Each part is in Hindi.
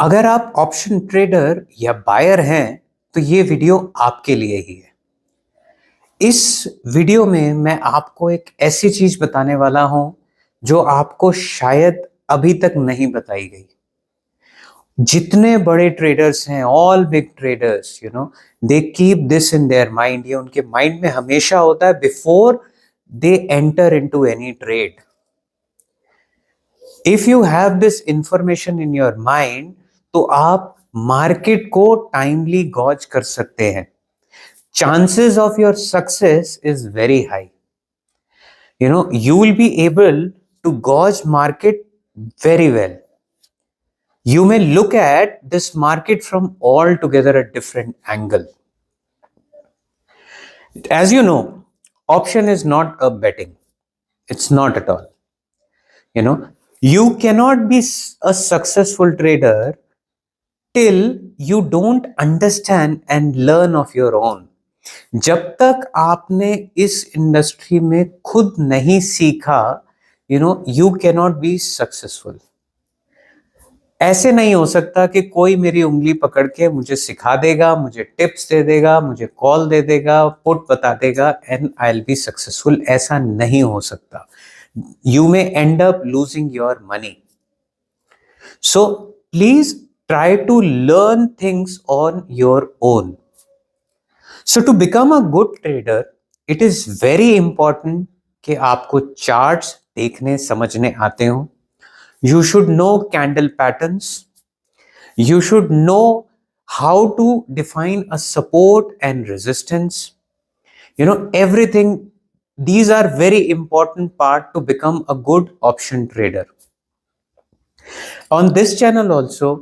अगर आप ऑप्शन ट्रेडर या बायर हैं तो ये वीडियो आपके लिए ही है। इस वीडियो में मैं आपको एक ऐसी चीज बताने वाला हूं जो आपको शायद अभी तक नहीं बताई गई। जितने बड़े ट्रेडर्स हैं, all big traders, they keep this in their mind. ये उनके माइंड में हमेशा होता है before they enter into any trade. If you have this information in your mind तो आप मार्केट को टाइमली गॉज कर सकते हैं। Chances of your success is very high. You will be able to gauge market very well. You may look at this market from altogether a different angle. As you know, option is not a betting. It's not at all. You cannot be a successful trader till you don't understand and learn of your own. जब तक आपने इस इंडस्ट्री में खुद नहीं सीखा, you cannot be successful. ऐसे नहीं हो सकता कि कोई मेरी उंगली पकड़ के मुझे सिखा देगा, मुझे टिप्स दे देगा, मुझे कॉल दे देगा, पुट बता देगा and I will be successful. ऐसा नहीं हो सकता। You may end up losing your money. So please try to learn things on your own. So to become a good trader it is very important कि आपको चार्ट्स देखने समझने आते हो। You should know candle patterns. You should know how to define a support and resistance. Everything. These are very important part to become a good option trader. On this channel also,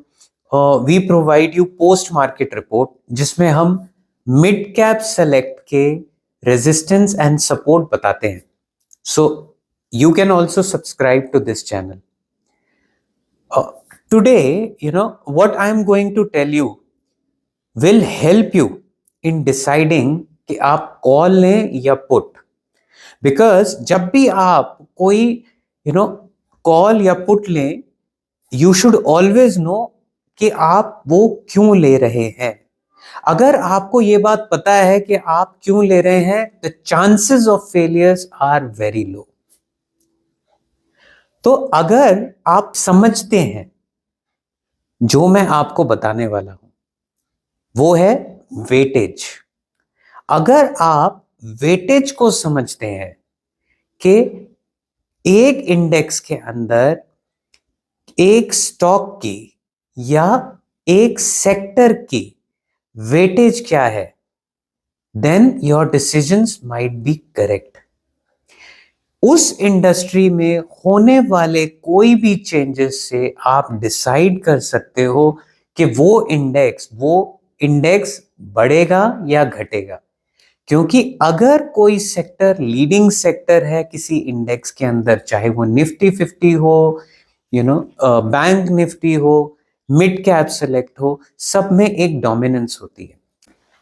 we provide you post market report जिसमें हम mid cap select के resistance and support बताते हैं. So you can also subscribe to this channel. Today, what I am going to tell you will help you in deciding कि आप कॉल लें या पुट। बिकॉज जब भी आप कोई कॉल या पुट लें, यू शुड ऑलवेज नो कि आप वो क्यों ले रहे हैं। अगर आपको ये बात पता है कि आप क्यों ले रहे हैं, the chances of failures are very low. तो अगर आप समझते हैं जो मैं आपको बताने वाला हूं, वो है वेटेज। अगर आप वेटेज को समझते हैं कि एक इंडेक्स के अंदर एक स्टॉक की या एक सेक्टर की वेटेज क्या है, then your decisions might be correct. उस इंडस्ट्री में होने वाले कोई भी चेंजेस से आप डिसाइड कर सकते हो कि वो इंडेक्स बढ़ेगा या घटेगा। क्योंकि अगर कोई सेक्टर लीडिंग सेक्टर है किसी इंडेक्स के अंदर, चाहे वो निफ्टी 50 हो, बैंक निफ्टी हो, मिड कैप सेलेक्ट हो, सब में एक डोमिनेंस होती है।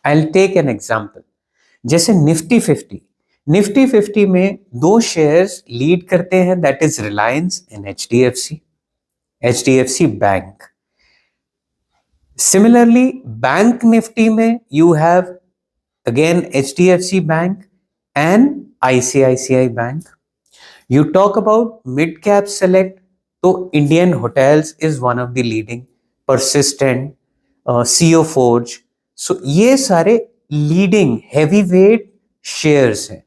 I will take an example. जैसे निफ्टी 50 में दो शेयर्स लीड करते हैं, that is Reliance and HDFC bank. Similarly bank Nifty में you have again HDFC Bank and ICICI Bank. You talk about mid cap select, तो Indian Hotels is one of the leading, Persistent, CO Forge. So ये सारे leading heavyweight shares हैं।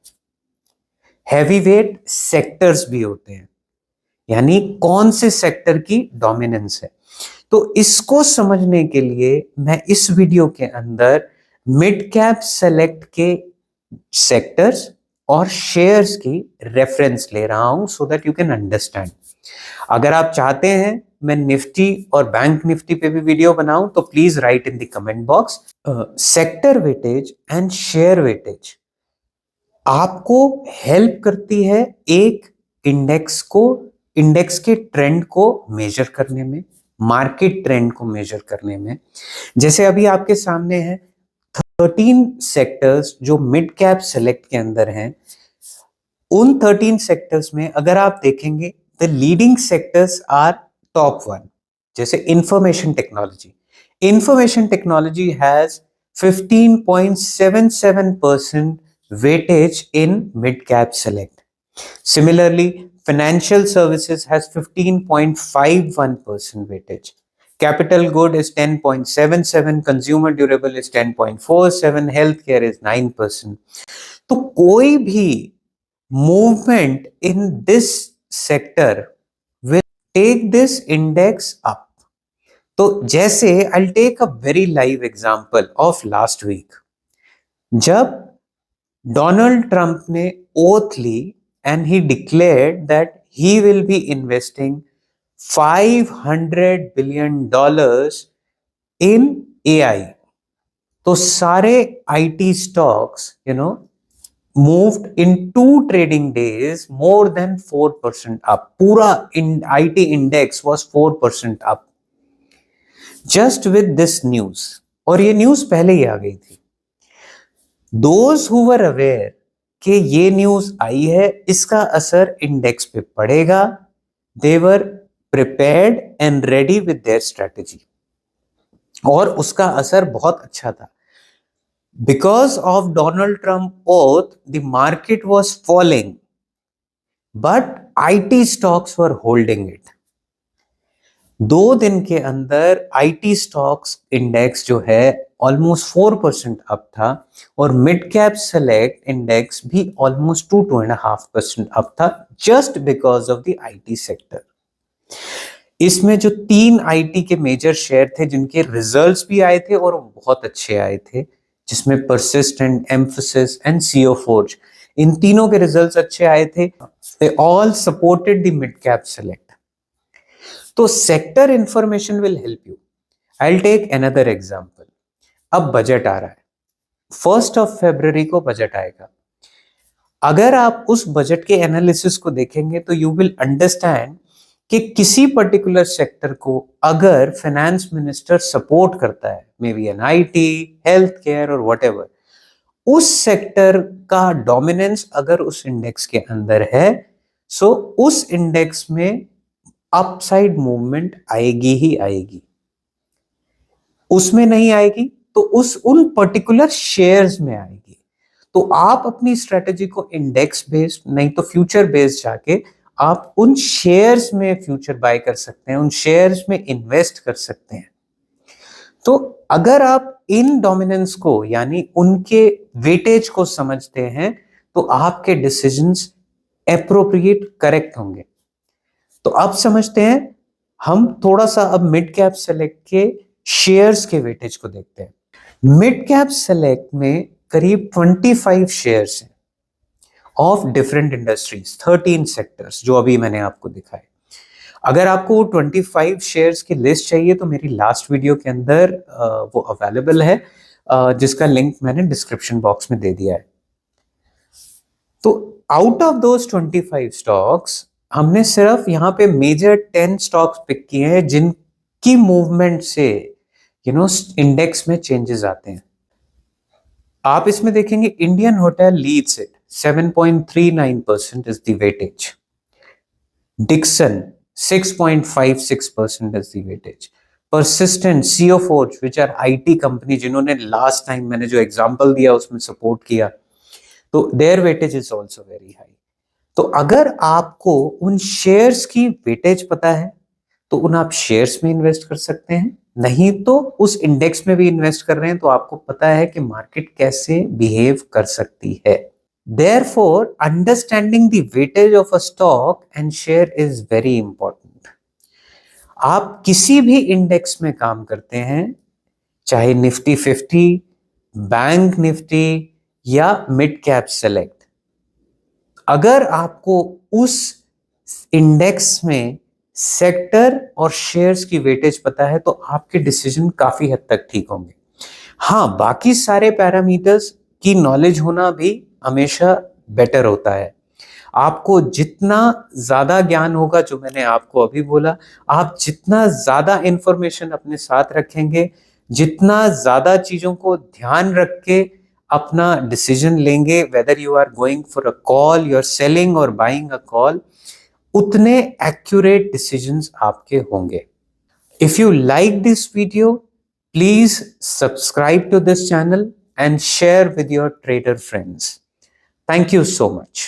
heavyweight sectors भी होते हैं, यानी कौन से सेक्टर की डोमिनेंस है। तो इसको समझने के लिए मैं इस वीडियो के अंदर मिड कैप सेलेक्ट के सेक्टर्स और शेयर्स की रेफरेंस ले रहा हूं so that you can understand. अगर आप चाहते हैं मैं निफ्टी और बैंक निफ्टी पे भी वीडियो बनाऊं तो please right in the comment box. Sector weightage and share weightage आपको हेल्प करती है एक इंडेक्स के ट्रेंड को मेजर करने में, मार्केट ट्रेंड को मेजर करने में। जैसे अभी आपके सामने है 13 सेक्टर्स जो मिड कैप सेलेक्ट के अंदर हैं। उन 13 सेक्टर्स में अगर आप देखेंगे the leading sectors are top 1, जैसे information technology has 15.77% weightage in mid cap select. Similarly, financial services has 15.51% weightage. Capital good is 10.77, consumer durable is 10.47, healthcare is 9%. तो कोई भी movement in this sector will take this index up. तो जैसे I'll take a very live example of last week. जब डोनाल्ड ट्रंप ने ओथ ली and he declared that he will be investing $500 billion in AI. तो सारे IT stocks, moved in 2 trading days more than 4% up. पूरा IT index was 4% up. Just with this news. और ये न्यूज पहले ही आ गई थी. Those who were aware कि ये न्यूज आई है, इसका असर इंडेक्स पे पड़ेगा, they were prepared and ready with their strategy. और उसका असर बहुत अच्छा था. Because of Donald Trump oath, the market was falling, but IT stocks were holding it. 2 दिन के अंदर IT stocks इंडेक्स जो है ऑलमोस्ट 4% अप था और मिड कैप सेलेक्ट इंडेक्स भी ऑलमोस्ट 2.5% अप था, just because of the IT sector. इसमें जो 3 IT के मेजर शेयर थे जिनके रिजल्ट्स भी आए थे और बहुत अच्छे आए थे, जिसमें Persistent, Mphasis and CO Forge, इन तीनों के रिजल्ट्स अच्छे आए थे. They all supported the mid cap select. तो sector information will help you. I will take another example. अब बजट आ रहा है, 1 फरवरी को बजट आएगा. अगर आप उस बजट के एनालिसिस को देखेंगे तो यू विल अंडरस्टैंड कि किसी पर्टिकुलर सेक्टर को अगर फाइनेंस मिनिस्टर सपोर्ट करता है, may be an IT, health care और व्हाटएवर, उस सेक्टर का डोमिनेंस अगर उस इंडेक्स के अंदर है, सो उस इंडेक्स में अपसाइड मूवमेंट आएगी ही आएगी. उसमें नहीं आएगी तो उन पर्टिकुलर शेयर्स में आएगी. तो आप अपनी स्ट्रेटेजी को इंडेक्स बेस्ड नहीं तो फ्यूचर बेस्ड जाके आप उन शेयर्स में फ्यूचर बाय कर सकते हैं, उन शेयर्स में इन्वेस्ट कर सकते हैं. तो अगर आप इन डोमिनेंस को यानी उनके वेटेज को समझते हैं तो आपके डिसीजंस एप्रोप्रिएट करेक्ट होंगे. तो अब समझते हैं, हम थोड़ा सा अब मिड कैप सेलेक्ट के शेयर्स के वेटेज को देखते हैं. मिड कैप सेलेक्ट में करीब 25 शेयर्स हैं ऑफ डिफरेंट इंडस्ट्रीज, 13 सेक्टर्स जो अभी मैंने आपको दिखाए. अगर आपको 25 शेयर्स की लिस्ट चाहिए तो मेरी लास्ट वीडियो के अंदर वो अवेलेबल है, जिसका लिंक मैंने डिस्क्रिप्शन बॉक्स में दे दिया है. तो आउट ऑफ दोस 25 स्टॉक्स हमने सिर्फ यहाँ पे मेजर 10 स्टॉक्स पिक किए हैं जिनकी मूवमेंट से इंडेक्स में चेंजेस आते हैं. आप इसमें देखेंगे Indian hotel leads it, 7.39% is the weightage. Dixon 6.56% is the weightage. Persistent, CO Forge, which are IT company जिन्होंने लास्ट टाइम मैंने जो एग्जांपल दिया उसमें सपोर्ट किया, तो their weightage is also very high. तो अगर आपको उन शेयर्स की वेटेज पता है तो उन आप शेयर्स में इन्वेस्ट कर सकते हैं, नहीं तो उस इंडेक्स में भी इन्वेस्ट कर रहे हैं तो आपको पता है कि मार्केट कैसे बिहेव कर सकती है. Therefore, understanding the weightage of a stock and share is very important. आप किसी भी इंडेक्स में काम करते हैं, चाहे निफ्टी 50, बैंक निफ्टी या मिड कैप सेलेक्ट, अगर आपको उस इंडेक्स में सेक्टर और शेयर्स की वेटेज पता है तो आपके डिसीजन काफी हद तक ठीक होंगे. हाँ, बाकी सारे पैरामीटर्स की नॉलेज होना भी हमेशा बेटर होता है. आपको जितना ज्यादा ज्ञान होगा, जो मैंने आपको अभी बोला, आप जितना ज्यादा इंफॉर्मेशन अपने साथ रखेंगे, जितना ज्यादा चीजों को ध्यान रख के अपना डिसीजन लेंगे, whether you are going for a call, you are selling और बाइंग अ कॉल, उतने एक्यूरेट डिसीजंस आपके होंगे. If you like this video, please subscribe to this channel and share with your trader friends. Thank you so much.